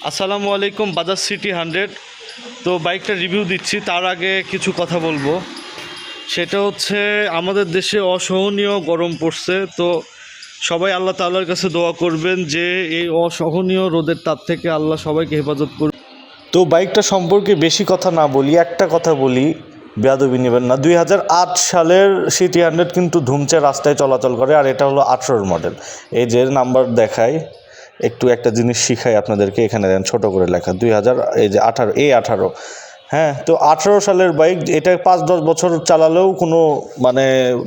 আসসালামু আলাইকুম। বাজাজ সিটি 100 তো বাইকটা রিভিউ দিচ্ছি। তার আগে কিছু কথা বলবো, সেটা হচ্ছে আমাদের দেশে অসহনীয় গরম পড়ছে। তো সবাই আল্লাহ তাআলার কাছে দোয়া করবেন যে এই অসহনীয় রোদের তাপ থেকে আল্লাহ সবাইকে হেফাজত করবে। তো বাইকটা সম্পর্কে বেশি কথা না বলি, একটা কথা বলি, বেয়াদবি নেবেন না। 2008 সালের সিটি 100 কিন্তু ধুমচে রাস্তায় চলাচল করে, আর এটা হলো 18 মডেল। এই যে নাম্বার দেখায়, একটু একটা জিনিস শিখাই আপনাদেরকে, এখানে দেন ছোটো করে লেখা 2000, এই যে 18 হ্যাঁ। তো 18 সালের বাইক, এটা 5-10 বছর চালালেও কোনো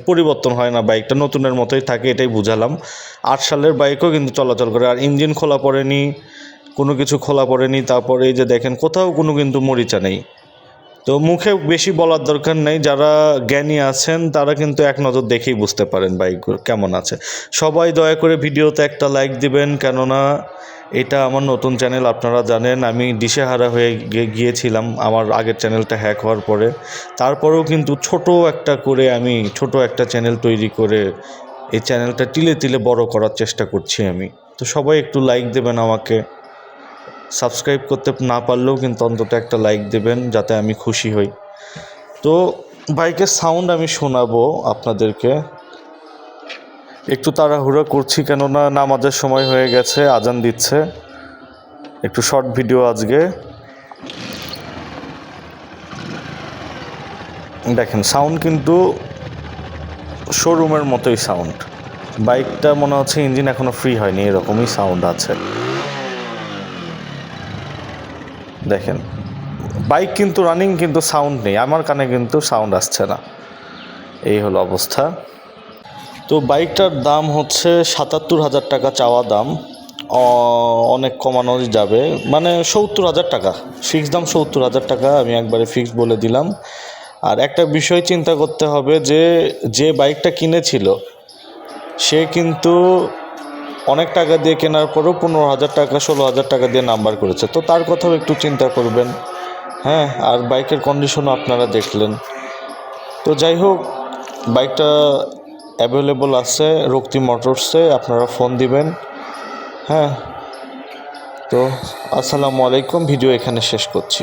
পরিবর্তন হয় না, বাইকটা নতুনের মতোই থাকে, এটাই বুঝালাম। 8 সালের বাইকও কিন্তু চলাচল করে, আর ইঞ্জিন খোলা পড়েনি, কোনো কিছু খোলা পড়েনি। তারপরে এই যে দেখেন, কোথাও কোনো কিন্তু মরিচা নেই। তো মুখে বেশি বলার দরকার নেই, যারা জ্ঞানী আছেন তারা কিন্তু এক নজর দেখেই বুঝতে পারেন বাইক কেমন আছে। সবাই দয়া করে ভিডিওতে একটা লাইক দিবেন, কেননা এটা আমার নতুন চ্যানেল। আপনারা জানেন আমি দিশেহারা হয়ে গিয়েছিলাম আমার আগের চ্যানেলটা হ্যাক হওয়ার পরে। তারপরেও কিন্তু ছোট একটা চ্যানেল তৈরি করে এই চ্যানেলটা তিলে তিলে বড় করার চেষ্টা করছি আমি। তো সবাই একটু লাইক দেবেন, আমাকে সাবস্ক্রাইব করতে না পারলেও কিন্তু অন্তত একটা লাইক দেবেন, যাতে আমি খুশি হই। তো বাইকের সাউন্ড আমি শোনাবো আপনাদেরকে। একটু তাড়াহুড়ো করছি, কেননা নামাজের সময় হয়ে গেছে, আজান দিচ্ছে। একটু শর্ট ভিডিও আজকে। দেখেন সাউন্ড কিন্তু শোরুমের মতোই সাউন্ড। বাইকটা মনে হচ্ছে ইঞ্জিন এখনো ফ্রি হয়নি, এরকমই সাউন্ড আছে। দেখেন বাইক কিন্তু রানিং, কিন্তু সাউন্ড নেই, আমার কানে কিন্তু সাউন্ড আসছে না। এই হলো অবস্থা। তো বাইকটার দাম হচ্ছে 77,000 টাকা চাওয়া দাম। অনেক কমানো যাবে, 70,000 টাকা ফিক্স দাম। 70,000 টাকা আমি একবারে ফিক্স বলে দিলাম। আর একটা বিষয় চিন্তা করতে হবে, যে বাইকটা কিনেছিল সে কিন্তু অনেক টাকা দিয়ে কেনার পরেও 15,000 টাকা 16,000 টাকা দিয়ে নাম্বার করেছে। তো তার কথাও একটু চিন্তা করবেন, হ্যাঁ। আর বাইকের কন্ডিশনও আপনারা দেখলেন। তো যাই হোক, বাইকটা অ্যাভেলেবল আছে রক্তি মোটরসে, আপনারা ফোন দিবেন, হ্যাঁ। তো আসসালামু আলাইকুম, ভিডিও এখানে শেষ করছি।